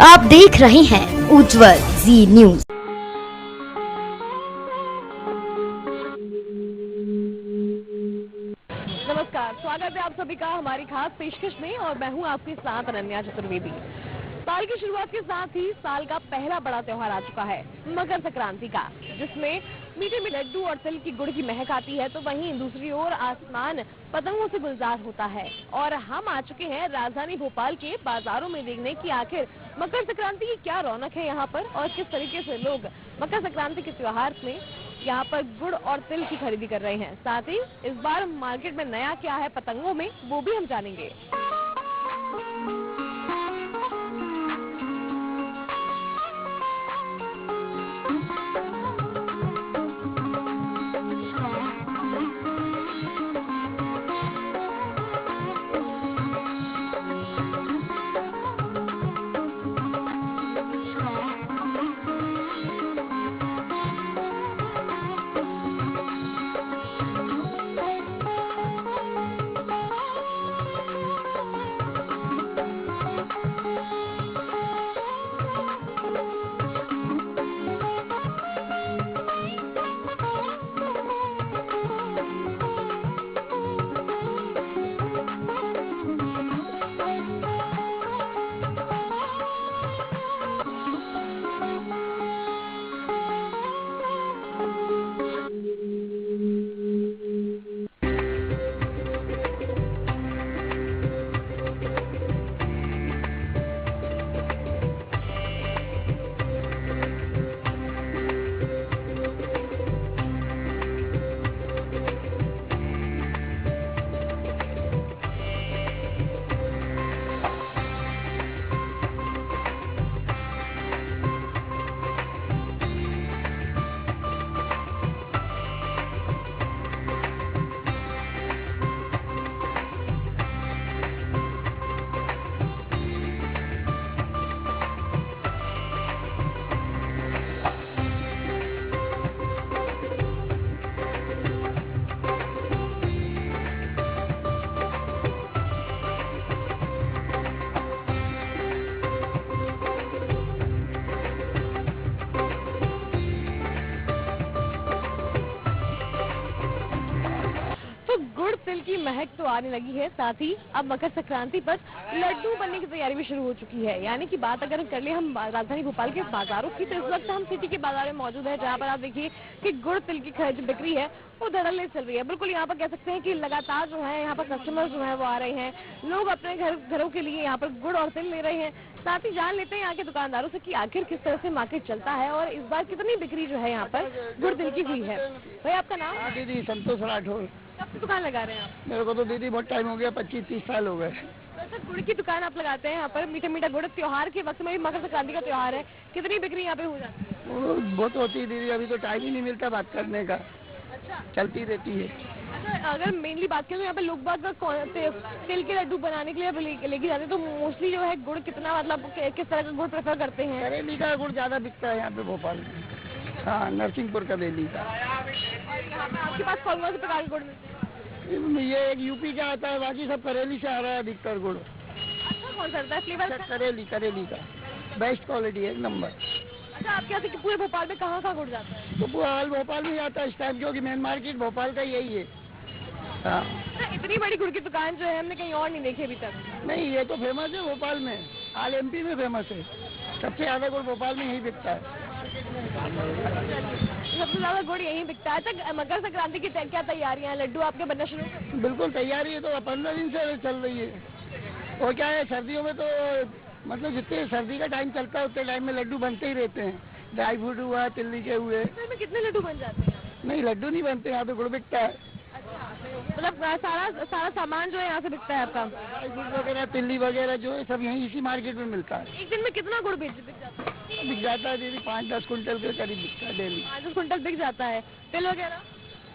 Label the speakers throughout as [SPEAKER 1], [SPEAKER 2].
[SPEAKER 1] आप देख रहे हैं उज्जवल जी न्यूज।
[SPEAKER 2] नमस्कार, स्वागत है आप सभी का हमारी खास पेशकश में और मैं हूं आपके साथ अनन्या चतुर्वेदी। साल की शुरुआत के साथ ही साल का पहला बड़ा त्योहार आ चुका है, मकर संक्रांति का, जिसमें मीठे मीठे लड्डू और तिल की गुड़ की महक आती है, तो वहीं दूसरी ओर आसमान पतंगों से गुलजार होता है। और हम आ चुके हैं राजधानी भोपाल के बाजारों में देखने की आखिर मकर संक्रांति की क्या रौनक है यहाँ पर और किस तरीके से लोग मकर संक्रांति के त्योहार में यहाँ पर गुड़ और तिल की खरीदी कर रहे हैं। साथ ही इस बार मार्केट में नया क्या है पतंगों में, वो भी हम जानेंगे। गुड़ तिल की महक तो आने लगी है, साथ ही अब मकर संक्रांति पर लड्डू बनने की तैयारी भी शुरू हो चुकी है। यानी कि बात अगर कर ले हम राजधानी भोपाल के बाजारों की, तो इस वक्त हम सिटी के बाजार में मौजूद है, जहां पर आप देखिए कि गुड़ तिल की जो बिक्री है वो धड़ल्ले चल रही है। बिल्कुल यहाँ पर कह सकते हैं कि लगातार जो है यहाँ पर कस्टमर जो है वो आ रहे हैं, लोग अपने घरों के लिए यहाँ पर गुड़ और तिल ले रहे हैं। साथ ही जान लेते हैं यहाँ के दुकानदारों से कि आखिर किस तरह से मार्केट चलता है और इस बार कितनी बिक्री जो है यहाँ पर गुड़ तिल की हुई है। भाई आपका नाम?
[SPEAKER 3] दीदी संतोष राठौर।
[SPEAKER 2] कब से दुकान लगा रहे हैं आप?
[SPEAKER 3] मेरे को तो दीदी बहुत टाइम हो गया, 25-30 साल हो गए।
[SPEAKER 2] अच्छा, गुड़ की दुकान आप लगाते हैं यहाँ पर, मीठा मीठा गुड़। त्योहार के वक्त में भी मकर संक्रांति का त्योहार है, कितनी बिक्री यहाँ पे हो जाती है?
[SPEAKER 3] बहुत होती है दीदी, अभी तो टाइम ही नहीं मिलता बात करने का।
[SPEAKER 2] अच्छा,
[SPEAKER 3] चलती रहती है।
[SPEAKER 2] अच्छा, अगर मेनली बात करें तो यहाँ पे लोग बात तिल के लड्डू बनाने के लिए लेके जाते हैं, तो मोस्टली जो है गुड़ कितना, मतलब किस तरह का गुड़ प्रेफर करते हैं?
[SPEAKER 3] करेली का गुड़ ज्यादा बिकता है यहाँ पे भोपाल में। हाँ, नरसिंहपुर करेली का।
[SPEAKER 2] यहाँ पे आपके पास कौन कौन से प्रकार के गुड़ मिलते हैं?
[SPEAKER 3] ये एक यूपी का आता है, बाकी सब करेली से आ रहा है अधिकतर गुड़।
[SPEAKER 2] अच्छा, कौन सा है फ्लेवर?
[SPEAKER 3] करेली का बेस्ट क्वालिटी है, एक नंबर।
[SPEAKER 2] अच्छा, आपके यहाँ से पूरे भोपाल में कहाँ गुड़ जाता है?
[SPEAKER 3] तो पूरा हाल भोपाल में जाता है इस टाइम, क्योंकि मेन मार्केट भोपाल का यही है। हाँ,
[SPEAKER 2] इतनी बड़ी गुड़ की दुकान जो है हमने कहीं और नहीं देखी अभी तक।
[SPEAKER 3] नहीं, ये तो फेमस है भोपाल में, ऑल एमपी में फेमस है। सबसे ज्यादा गुड़ भोपाल में यही बिकता है।
[SPEAKER 2] सबसे ज्यादा गुड़ यहीं बिकता है। तक मकर संक्रांति की क्या तैयारियां हैं? लड्डू आपके बनना शुरू?
[SPEAKER 3] बिल्कुल तैयारी है, तो 15 दिन से चल रही है। और क्या है, सर्दियों में तो मतलब जितने सर्दी का टाइम चलता है उतने टाइम में लड्डू बनते ही रहते हैं। ड्राई फ्रूट हुआ, तिल्ली के हुए।
[SPEAKER 2] में कितने लड्डू बन जाते हैं?
[SPEAKER 3] नहीं, लड्डू नहीं बनते, यहाँ पे गुड़ बिकता है।
[SPEAKER 2] मतलब सारा सामान जो है यहाँ से बिकता है आपका?
[SPEAKER 3] ड्राई फ्रूट वगैरह, तिल्ली वगैरह जो है सब यहीं इसी मार्केट में मिलता है।
[SPEAKER 2] एक दिन में कितना गुड़ बिक जाता है?
[SPEAKER 3] बिक जाता है दीदी 5-10 कुंटल के करीब बिकता है डेली।
[SPEAKER 2] 5-10 कुंटल बिक जाता है। तिल वगैरह?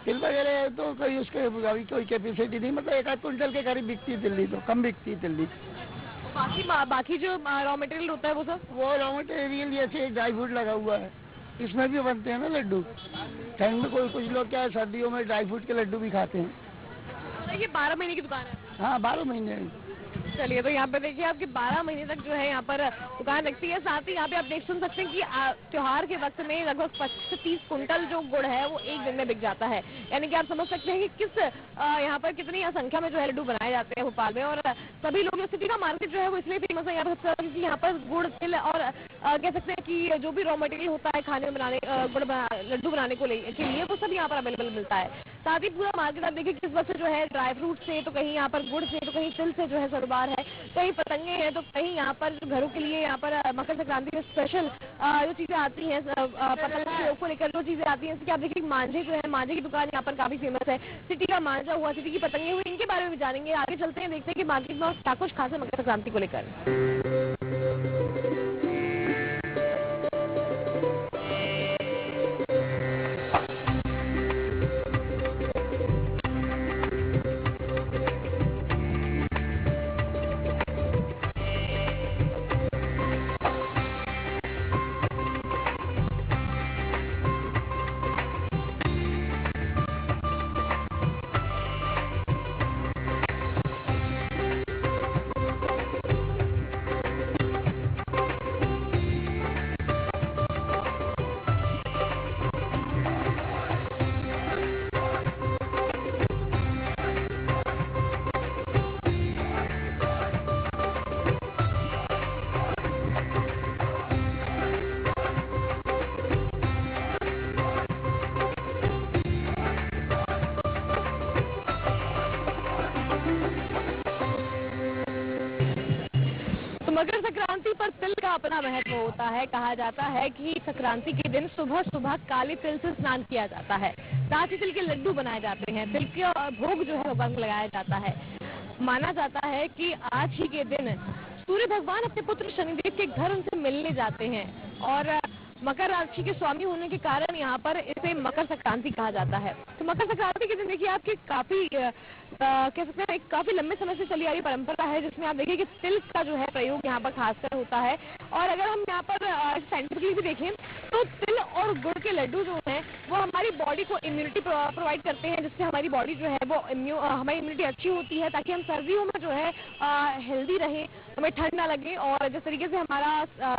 [SPEAKER 3] तिल वगैरह तो कोई उसके कोई कैपेसिटी नहीं, मतलब 1-8 कुंटल के करीब बिकती है तिल्ली, तो कम बिकती है तिल्ली।
[SPEAKER 2] बाकी जो रॉ मटेरियल होता है वो सब? वो
[SPEAKER 3] रॉ मटेरियल जैसे ड्राई फ्रूट लगा हुआ है, इसमें भी बनते हैं ना लड्डू। ठंड में कुछ लोग क्या है, सर्दियों में ड्राई फ्रूट के लड्डू भी खाते हैं।
[SPEAKER 2] ये 12 महीने की दुकान है?
[SPEAKER 3] हाँ, 12 महीने।
[SPEAKER 2] चलिए, तो यहाँ पे देखिए आपकी 12 महीने तक जो है यहाँ पर दुकान लगती है। साथ ही यहाँ पे आप देख सुन सकते हैं कि त्योहार के वक्त में लगभग 25 से 30 कुंटल जो गुड़ है वो एक दिन में बिक जाता है। यानी कि आप समझ सकते हैं कि किस यहाँ पर कितनी संख्या में जो है लड्डू बनाए जाते हैं भोपाल में। और सभी लोग, सिटी का मार्केट जो है वो इसलिए फेमस है यहाँ पर क्योंकि यहाँ पर गुड़, तिल और कह सकते हैं कि जो भी रॉ मटेरियल होता है खाने में बनाने, लड्डू बनाने के लिए वो सब यहाँ पर अवेलेबल मिलता है। साथ ही पूरा मार्केट आप देखिए किस वक्त से जो है ड्राई फ्रूट से, तो कहीं यहाँ पर गुड़ से, तो कहीं तिल से जो है सरोबार है, कहीं पतंगे हैं, तो कहीं यहाँ पर घरों के लिए यहाँ पर मकर संक्रांति में स्पेशल जो चीजें आती हैं पतंग को लेकर जो चीजें आती हैं, जैसे कि आप देखिए मांझे जो है, मांझे की दुकान यहाँ पर काफी फेमस है। सिटी का मांझा हुआ, सिटी की पतंगे हुई, इनके बारे में भी जानेंगे। आगे चलते हैं, देखते हैं कि मार्केट में क्या कुछ खास है मकर संक्रांति को लेकर। मकर संक्रांति पर तिल का अपना महत्व होता है। कहा जाता है कि संक्रांति के दिन सुबह सुबह काले तिल से स्नान किया जाता है। साथ ही तिल के लड्डू बनाए जाते हैं। तिल के भोग जो है वो भंग लगाया जाता है। माना जाता है कि आज ही के दिन सूर्य भगवान अपने पुत्र शनिदेव के घर उनसे मिलने जाते हैं और मकर राशि के स्वामी होने के कारण यहाँ पर इसे मकर संक्रांति कहा जाता है। तो मकर संक्रांति के दिन देखिए आपकी काफी कह सकते हैं काफी लंबे समय से चली आ रही परंपरा है, जिसमें आप देखिए कि तिल का जो है प्रयोग यहाँ पर खासकर होता है। और अगर हम यहाँ पर साइंटिफिकली भी देखें तो तिल और गुड़ के लड्डू जो हैं वो हमारी बॉडी को इम्यूनिटी प्रोवाइड करते हैं, जिससे हमारी बॉडी जो है वो हमारी इम्यूनिटी अच्छी होती है, ताकि हम सर्दियों में जो है हेल्दी रहे, हमें ठंड ना लगे और जिस तरीके से हमारा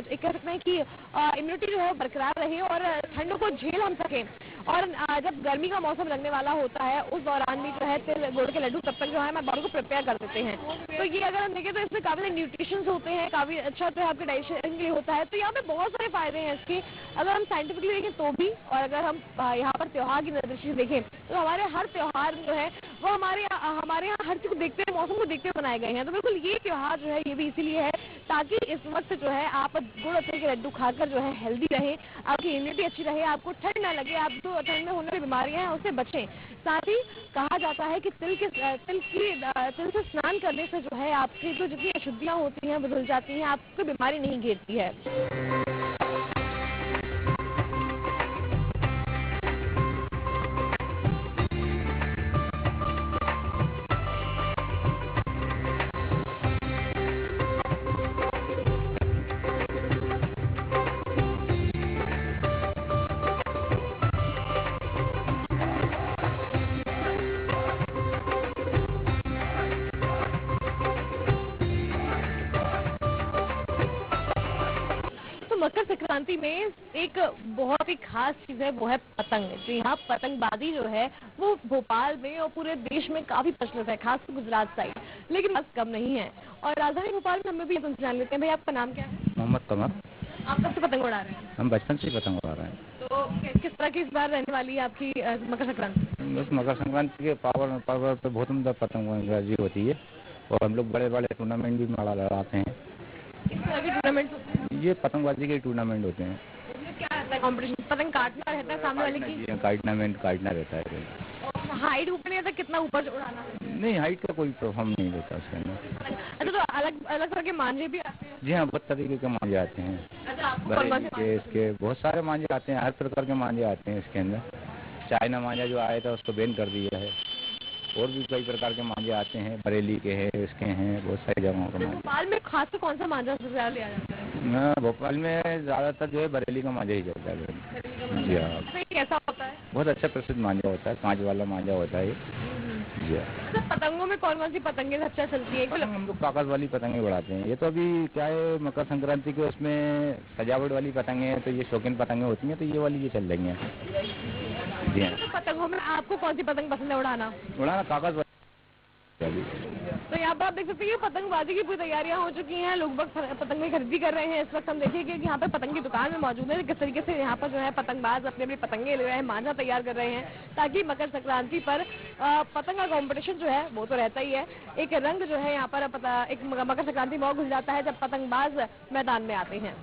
[SPEAKER 2] एक कह सकते हैं कि इम्यूनिटी जो है बरकरार रहे और ठंडों को झेल हम सकें। और जब गर्मी का मौसम लगने वाला होता है उस दौरान भी जो है तिल गुड़ के लड्डू तब तक जो है हमारे बॉडी को प्रिपेयर कर देते हैं। तो ये अगर हम देखें तो इसमें काफी न्यूट्रिशंस होते हैं, काफी अच्छा जो है आपके डाइजेशन के लिए होता है। तो यहाँ पे बहुत सारे फायदे हैं इसके, अगर हम साइंटिफिकली देखें तो भी। और अगर हम यहाँ पर त्योहार की दृष्टि से देखें तो हमारे हर त्योहार जो है वो हमारे यहाँ हर चीज को देखते हुए, मौसम को देखते हुए बनाए गए हैं। तो बिल्कुल ये त्योहार जो है ये भी इसीलिए है ताकि इस वक्त जो है आप गुड़ और तिल के लड्डू खाकर जो है हेल्दी रहे, आपकी इम्यूनिटी अच्छी रहे, आपको ठंड ना लगे, आप जो ठंड में होने वाली बीमारियां हैं उससे बचें। साथ ही कहा जाता है कि तिल से स्नान करने से जो है आपकी जो जितनी अशुद्धियां होती हैं बदल जाती हैं, आपको बीमारी नहीं घेरती है। मकर संक्रांति में एक बहुत ही खास चीज है, वो है पतंग। तो यहाँ पतंगबाजी जो है वो भोपाल में और पूरे देश में काफी प्रचलित है, खासकर गुजरात साइड, लेकिन बस कम नहीं है। और राजधानी भोपाल में हमें भी तुमसे जान लेते हैं, भाई आपका नाम क्या है?
[SPEAKER 4] मोहम्मद कमर।
[SPEAKER 2] आप कब से पतंग उड़ा रहे हैं?
[SPEAKER 4] हम बचपन से पतंग उड़ा रहे हैं।
[SPEAKER 2] तो किस तरह की इस बार रहने वाली है आपकी मकर संक्रांति?
[SPEAKER 4] बस मकर संक्रांति के पर्व पे बहुत उम्दा पतंगबाजी होती है और हम लोग बड़े बड़े टूर्नामेंट भी लड़ाते हैं।
[SPEAKER 2] किस तरह के टूर्नामेंट होते हैं?
[SPEAKER 4] ये पतंगबाजी के टूर्नामेंट होते हैं।
[SPEAKER 2] क्या रहता है कॉम्पिटिशन? पतंग काटना रहता है सामने वाले की?
[SPEAKER 4] काटना रहता है।
[SPEAKER 2] हाइट ऊपर नहीं आता, कितना ऊपर उड़ाना?
[SPEAKER 4] नहीं, हाइट का कोई प्रॉब्लम नहीं रहता उसके अंदर।
[SPEAKER 2] अच्छा, तो अलग अलग तरह के मांझे भी आते हैं?
[SPEAKER 4] जी हाँ, बहुत तरीके के मांझे आते हैं।
[SPEAKER 2] अच्छा, आपको
[SPEAKER 4] इसके बहुत सारे मांझे आते हैं, हर प्रकार के मांझे आते हैं इसके अंदर। चाइना मांझा जो आया था उसको बैन कर दिया है, और भी कई प्रकार के मांझे आते हैं, बरेली के हैं, इसके हैं, बहुत सारी जगहों के।
[SPEAKER 2] भोपाल में खास तो कौन सा मांझा सबसे ज्यादा लिया जाता है?
[SPEAKER 4] भोपाल में ज्यादातर जो है बरेली का मांझा ही चलता है। जी हाँ।
[SPEAKER 2] कैसा होता है?
[SPEAKER 4] बहुत अच्छा प्रसिद्ध मांझा होता है, कांच वाला मांझा होता है। जी।
[SPEAKER 2] तो पतंगों में कौन कौन सी पतंगें अच्छा चलती है?
[SPEAKER 4] हम लोग कागज वाली पतंगे उड़ाते हैं। ये तो अभी क्या है, मकर संक्रांति के उसमें सजावट वाली पतंगे हैं, तो ये शौकीन पतंगे होती हैं, तो ये वाली ये चल रही हैं। जी हाँ।
[SPEAKER 2] तो पतंगों में आपको कौन सी पतंग पसंद है उड़ाना?
[SPEAKER 4] कागज वाली।
[SPEAKER 2] तो यहाँ पर आप देख सकते हैं पतंगबाजी की पूरी तैयारियां हो चुकी हैं। लोग पतंगें खरीदी कर रहे हैं। इस वक्त हम देखिए कि यहाँ पर पतंग की दुकान में मौजूद है। किस तरीके से यहाँ पर जो है पतंगबाज अपने अपनी पतंगे ले रहे हैं, मांझा तैयार कर रहे हैं, ताकि मकर संक्रांति पर पतंग का कॉम्पिटिशन जो है वो तो रहता ही है। एक रंग जो है यहाँ पर एक मकर संक्रांति मौका खुल जाता है जब पतंगबाज मैदान में आते हैं।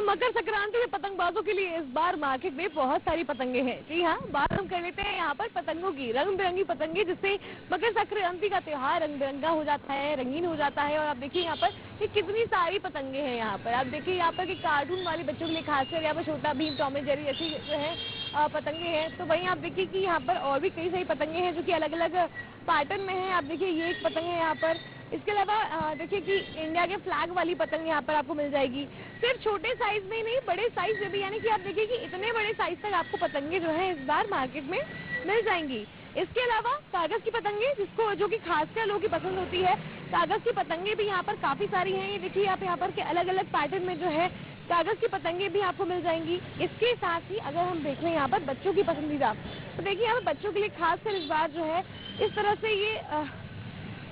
[SPEAKER 2] मकर संक्रांति में पतंगबाजों के लिए इस बार मार्केट में बहुत सारी पतंगे हैं। जी हाँ, बात हम कर लेते हैं यहाँ पर पतंगों की। रंग बिरंगी पतंगे, जिससे मकर संक्रांति का त्योहार रंग बिरंगा हो जाता है, रंगीन हो जाता है। और आप देखिए यहाँ पर कि कितनी सारी पतंगे हैं। यहाँ पर आप देखिए यहाँ पर कि कार्टून वाले बच्चों के लिए खासकर यहाँ पर छोटा भीम, टॉम एंड जेरी ऐसी जो है पतंगे हैं। तो वहीं आप देखिए कि यहाँ पर और भी कई सारी पतंगे हैं जो कि अलग अलग पैटर्न में है। आप देखिए ये एक पतंग है यहाँ पर। इसके अलावा देखिए कि इंडिया के फ्लैग वाली पतंग यहाँ पर आपको मिल जाएगी। सिर्फ छोटे साइज में नहीं, बड़े साइज में भी, यानी कि आप देखिए कि इतने बड़े साइज तक आपको पतंगे जो है इस बार मार्केट में मिल जाएंगी। इसके अलावा कागज की पतंगे, जो कि खासकर लोगों की पसंद होती है, कागज की पतंगे भी यहाँ पर काफी सारी हैं। ये देखिए आप यहाँ पर के अलग अलग पैटर्न में जो है कागज की पतंगे भी आपको मिल जाएंगी। इसके साथ ही अगर हम देखें यहाँ पर बच्चों की पसंदीदा, तो देखिए यहाँ पर बच्चों के लिए खासकर इस बार जो है इस तरह से ये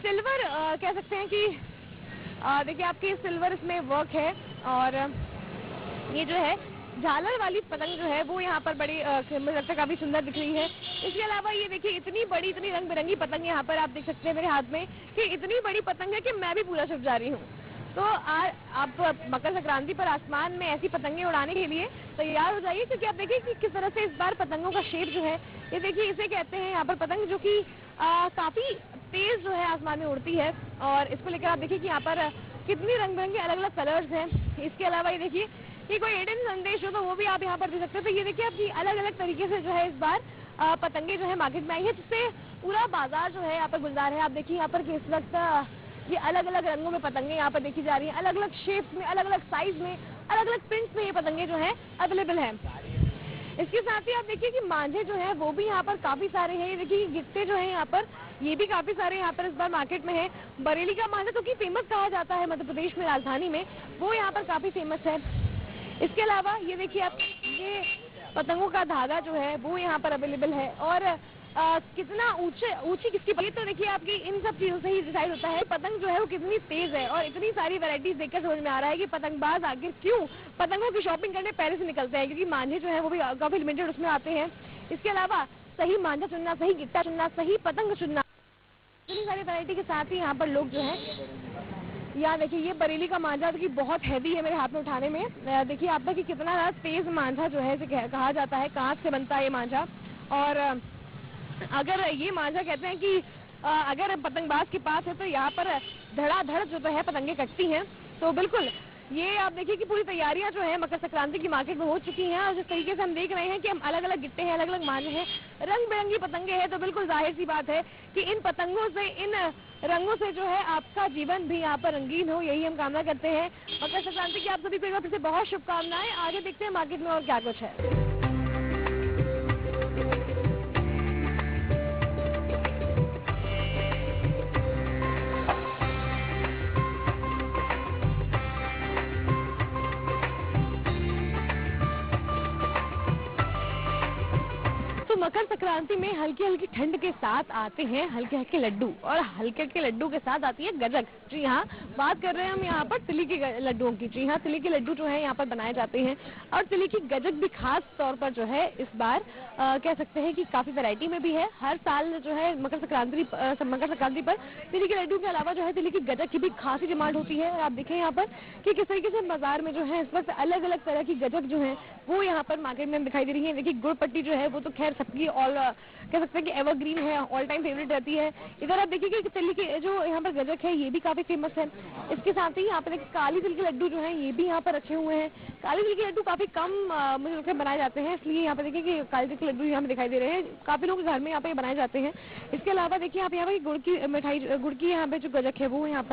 [SPEAKER 2] सिल्वर कह सकते हैं कि देखिए आपके सिल्वर इसमें वर्क है। और ये जो है झालर वाली पतंग जो है वो यहाँ पर बड़ी मुझे लगता है काफी सुंदर दिख रही है। इसके अलावा ये देखिए इतनी बड़ी, इतनी रंग बिरंगी पतंग यहाँ पर आप देख सकते हैं मेरे हाथ में, कि इतनी बड़ी पतंग है कि मैं भी पूरा छुप जा रही हूँ। तो आप मकर संक्रांति पर आसमान में ऐसी पतंगे उड़ाने के लिए तैयार हो जाइए, क्योंकि आप देखिए कि किस तरह से इस बार पतंगों का शेप जो है, ये देखिए इसे कहते हैं यहाँ पर पतंग, जो कि काफी तेज जो है आसमान में उड़ती है। और इसको लेकर आप देखिए कि यहाँ पर कितनी रंग बिरंगे अलग अलग कलर्स हैं। इसके अलावा ये देखिए कि कोई हिडन संदेश हो तो वो भी आप यहाँ पर देख सकते हैं। तो ये देखिए आपकी अलग अलग तरीके से जो है इस बार पतंगे जो है मार्केट में आई है, जिससे पूरा बाजार जो है यहाँ पर गुलजार है। आप देखिए यहाँ पर कि इस वक्त ये अलग अलग रंगों में पतंगे यहाँ पर देखी जा रही हैं, अलग अलग शेप्स में, अलग अलग साइज में, अलग अलग प्रिंट्स में ये पतंगे जो है अवेलेबल है। इसके साथ ही आप देखिए कि मांझे जो है वो भी यहाँ पर काफी सारे हैं। ये देखिए गिट्टे जो है यहाँ पर, ये भी काफी सारे यहाँ पर इस बार मार्केट में है। बरेली का मांझा जो कि फेमस कहा जाता है मध्य प्रदेश में, राजधानी में, वो यहाँ पर काफी फेमस है। इसके अलावा ये देखिए आप ये पतंगों का धागा जो है वो यहाँ पर अवेलेबल है। और कितना ऊंची किसकी, ये तो देखिए आपकी इन सब चीजों से ही डिसाइड होता है पतंग जो है वो कितनी तेज है। और इतनी सारी वैरायटीज देखकर समझ में आ रहा है कि पतंगबाज आखिर क्यों पतंगों की शॉपिंग करने पहले से निकलते हैं, क्योंकि मांझे जो है वो भी काफी लिमिटेड उसमें आते हैं। इसके अलावा सही मांझा चुनना, सही गिट्टा चुनना, सही पतंग चुनना, इतनी सारी वैरायटी के साथ ही यहाँ पर लोग जो है, यहाँ देखिए ये बरेली का मांझा की बहुत हैवी है मेरे हाथ में उठाने में। देखिए आप तक कि कितना तेज मांझा जो है कहा जाता है, कांच से बनता है ये मांझा। और अगर ये मांझा कहते हैं कि अगर पतंगबाज के पास है तो यहाँ पर धड़ाधड़ जो है पतंगे कटती हैं। तो बिल्कुल ये आप देखिए कि पूरी तैयारियां जो है मकर संक्रांति की मार्केट में हो चुकी हैं। और जिस तरीके से हम देख रहे हैं कि हम अलग अलग गिट्टे हैं, अलग अलग मांझे हैं, रंग बिरंगी पतंगे हैं, तो बिल्कुल जाहिर सी बात है कि इन पतंगों से, इन रंगों से जो है आपका जीवन भी यहाँ पर रंगीन हो, यही हम कामना करते हैं। मकर संक्रांति की आप सभी को एक बार फिर से बहुत शुभकामनाएं। आगे देखते हैं मार्केट में और क्या कुछ है। मकर संक्रांति में हल्की हल्की ठंड के साथ आते हैं हल्के हल्के लड्डू, और हल्के हल्के लड्डू के साथ आती है गजक। जी हाँ, बात कर रहे हैं हम यहाँ पर तिली के लड्डुओं की। जी हाँ, तिली के लड्डू जो है यहाँ पर बनाए जाते हैं। और तिली की गजक भी खास तौर पर जो है इस बार कह सकते हैं कि काफी वैरायटी में भी है। हर साल जो है मकर संक्रांति पर तिली के लड्डू के अलावा जो है तिली की गजक की भी खासी डिमांड होती है। और आप देखें यहाँ पर कि किस तरीके से बाजार में जो है इस वक्त अलग अलग तरह की गजक जो है वो यहाँ पर मार्केट में दिखाई दे रही है। देखिए गुड़ पट्टी जो है वो तो खैर सबकी ऑल कह सकते हैं कि एवरग्रीन है, ऑल टाइम फेवरेट रहती है। इधर आप देखिए कि तिली की जो यहाँ पर गजक है ये भी काफी फेमस है। इसके साथ ही यहाँ पे देखिए काली तिल के लड्डू जो हैं ये भी यहाँ पर रखे हुए हैं। काली तिल के लड्डू काफी कम मुझे लगता है बनाए जाते हैं, इसलिए यहाँ पे देखिए कि काली तिल के लड्डू यहाँ पे दिखाई दे रहे हैं। काफी लोगों के घर में यहाँ पे बनाए जाते हैं। इसके अलावा देखिए आप यहाँ पे गुड़ की मिठाई, गुड़ की यहाँ पे जो गजक है वो यहाँ पर